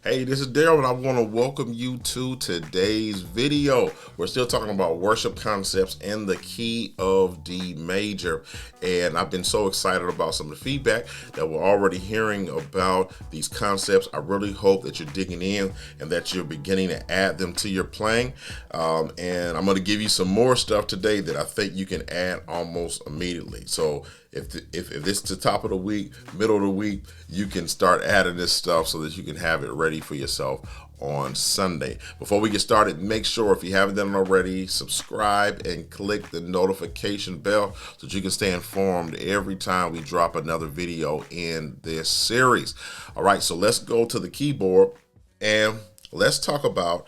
Hey, this is Daryl, and I want to welcome you to today's video. We're still talking about worship concepts in the key of D major, and I've been so excited about some of the feedback that we're already hearing about these concepts. I really hope that you're digging in and that you're beginning to add them to your playing. And I'm going to give you some more stuff today that I think you can add almost immediately. So if this is the top of the week, middle of the week, you can start adding this stuff so that you can have it ready for yourself on Sunday. Before we get started, make sure, if you haven't done it already, subscribe and click the notification bell so that you can stay informed every time we drop another video in this series. All right, so let's go to the keyboard and let's talk about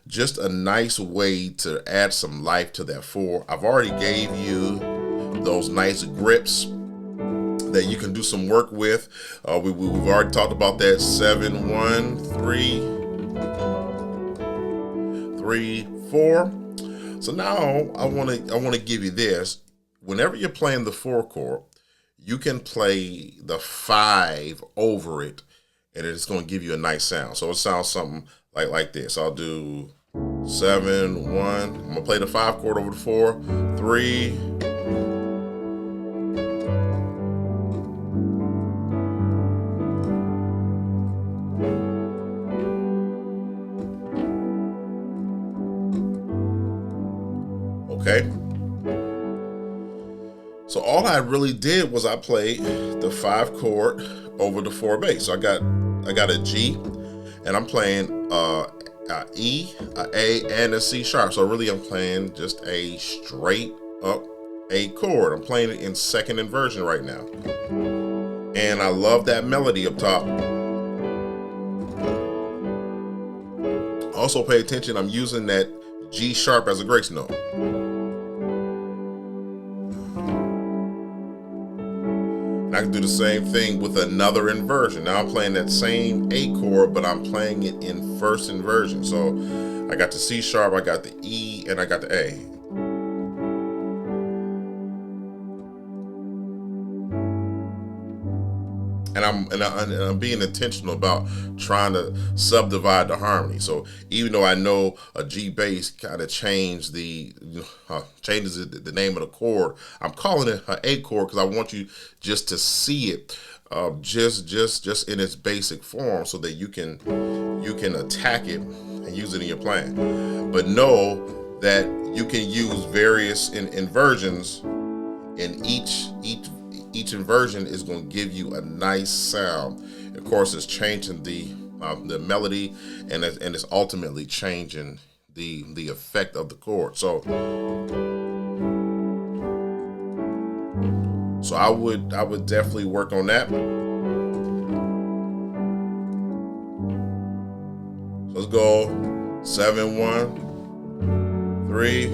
just a nice way to add some life to that 4. I've already gave you those nice grips that you can do some work with. We've already talked about that 7, 1, 3, 3, 4. So now I want to give you this. Whenever you're playing the 4 chord, you can play the 5 over it, and it's going to give you a nice sound. So it sounds something like this. I'll do 7, 1. I'm going to play the 5 chord over the 4, 3. Okay. So all I really did was I played the 5 chord over the 4 bass. So I got a G, and I'm playing a E, a A, and a C sharp. So really I'm playing just a straight up A chord. I'm playing it in second inversion right now. And I love that melody up top. Also pay attention, I'm using that G sharp as a grace note. And I can do the same thing with another inversion. Now I'm playing that same A chord, but I'm playing it in first inversion. So I got the C sharp, I got the E, and I got the A. And I'm being intentional about trying to subdivide the harmony. So even though I know a G bass kind of changes the name of the chord, I'm calling it an A chord because I want you just to see it just in its basic form, so that you can attack it and use it in your playing. But know that you can use various inversions, and each inversion is going to give you a nice sound. Of course, it's changing the melody, and it's ultimately changing the effect of the chord. So I would definitely work on that. So let's go 7, 1, 3.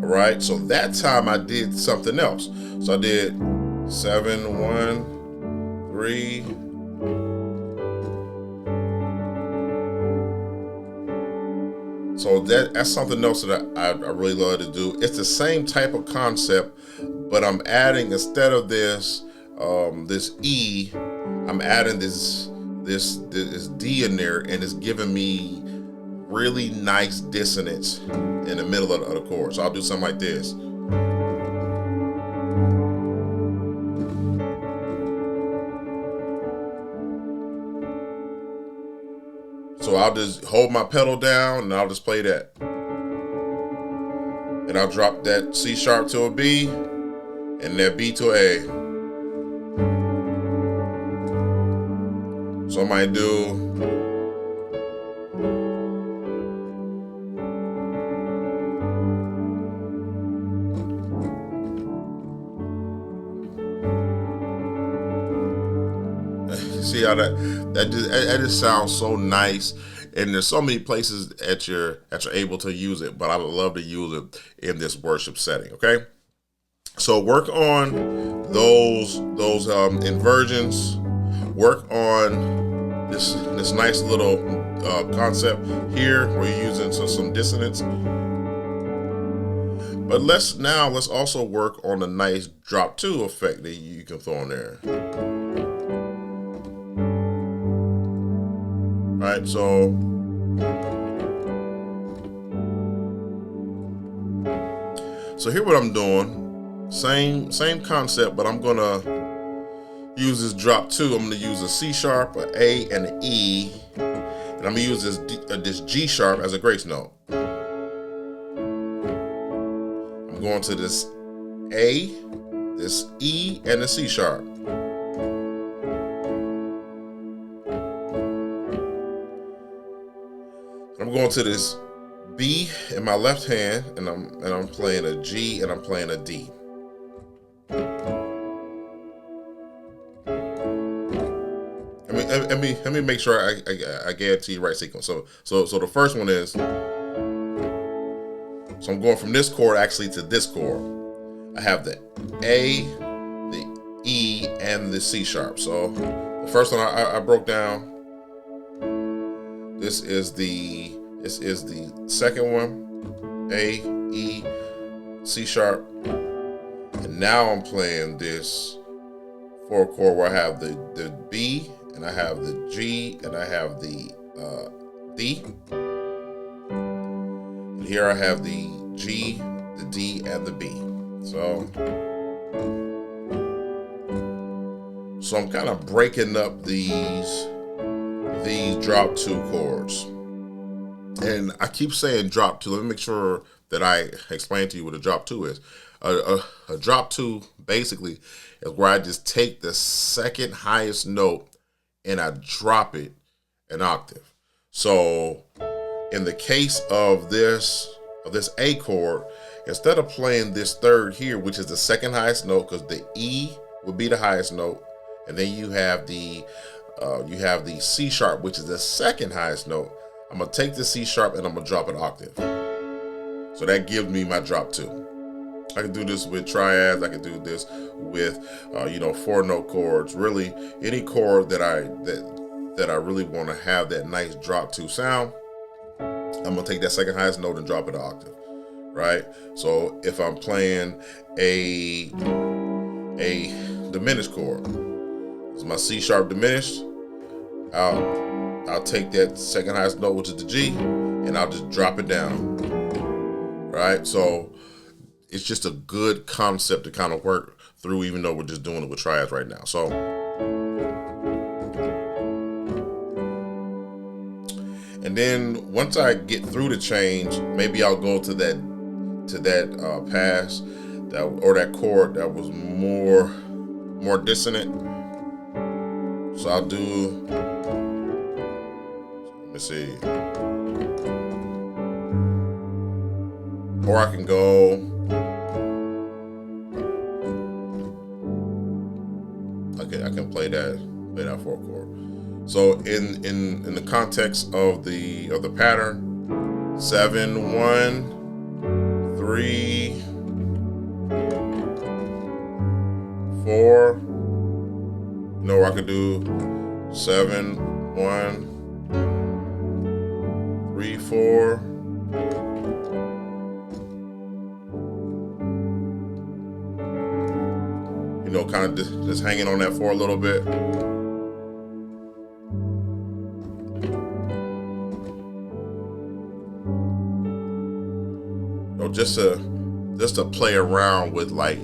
Right, so that time I did something else. So I did 7, 1, 3. So that's something else that I really love to do. It's the same type of concept, but I'm adding, instead of this this E, I'm adding this D in there, and it's giving me really nice dissonance in the middle of the chord. So I'll do something like this. So I'll just hold my pedal down and I'll just play that. And I'll drop that C sharp to a B and that B to a A. So I might do see how that just sounds so nice, and there's so many places that you're able to use it, but I would love to use it in this worship setting. Okay, so work on those inversions. Work on this nice little concept here where you're using some dissonance. But let's also work on a nice drop 2 effect that you can throw in there. Right, so here what I'm doing, same concept, but I'm gonna use this drop 2. I'm gonna use a C sharp, an A, and an E, and I'm gonna use this G sharp as a grace note. I'm going to this A, this E, and the C sharp. I'm going to this B in my left hand, and I'm playing a G, and I'm playing a D. Let me make sure I get it to you right sequence. So the first one is, so I'm going from this chord actually to this chord. I have the A, the E, and the C sharp. So the first one I broke down. This is the second one, A, E, C sharp, and now I'm playing this 4 chord where I have the B, and I have the G, and I have the D, and here I have the G, the D, and the B. So I'm kind of breaking up these drop 2 chords. And I keep saying drop 2. Let me make sure that I explain to you what a drop 2 is. A drop 2 basically is where I just take the second highest note and I drop it an octave. So in the case of this A chord, instead of playing this third here, which is the second highest note, because the E would be the highest note, and then you have the C sharp, which is the second highest note. I'm gonna take the C sharp and I'm gonna drop an octave. So that gives me my drop 2. I can do this with triads. I can do this with 4-note chords. Really, any chord that I really want to have that nice drop 2 sound, I'm gonna take that second highest note and drop it an octave. Right. So if I'm playing a diminished chord, it's my C sharp diminished. I'll take that second highest note, which is the G, and I'll just drop it down. Right? So it's just a good concept to kind of work through, even though we're just doing it with triads right now. So and then once I get through the change, maybe I'll go to that pass or that chord that was more dissonant. So I'll do, let me see, or I can go, I can play that 4 chord. So in the context of the pattern, 7 1 3 4. Or I could do 7 1 3 4. Kind of just hanging on that 4 a little bit. Just to play around with, like,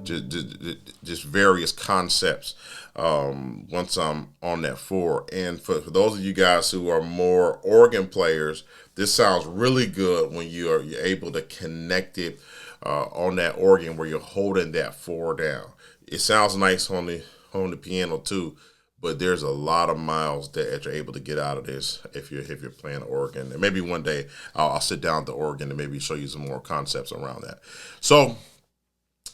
just various concepts once I'm on that 4. And for those of you guys who are more organ players, this sounds really good when you're able to connect it on that organ where you're holding that 4 down. It sounds nice on the piano too, but there's a lot of miles that you're able to get out of this if you're playing organ. And maybe one day I'll sit down at the organ and maybe show you some more concepts around that. So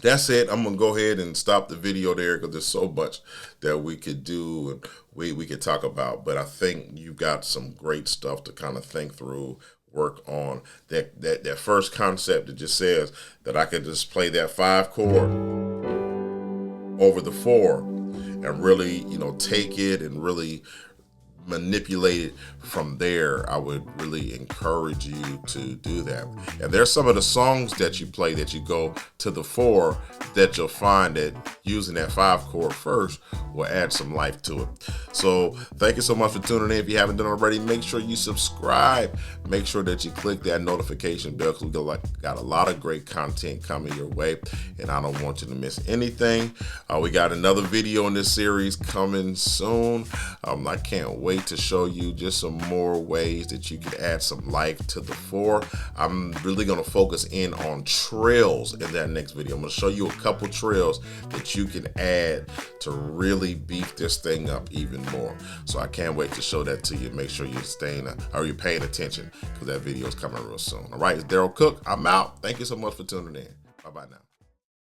that's it. I'm gonna go ahead and stop the video there because there's so much that we could do and we could talk about. But I think you got some great stuff to kind of think through, work on. That first concept that just says that I could just play that 5 chord over the 4 and really, take it and really manipulate it from there, I would really encourage you to do that. And there's some of the songs that you play that you go to the 4 that you'll find that using that 5 chord first will add some life to it. So thank you so much for tuning in. If you haven't done already, make sure you subscribe. Make sure that you click that notification bell, because we got a lot of great content coming your way, and I don't want you to miss anything. We got another video in this series coming soon. I can't wait to show you just some more ways that you can add some life to the 4. I'm really going to focus in on trills in that next video. I'm going to show you a couple trills that you can add to really beef this thing up even more. So I can't wait to show that to you. Make sure you're paying attention, because that video is coming real soon. All right, it's Daryl Cook. I'm out. Thank you so much for tuning in. Bye-bye now.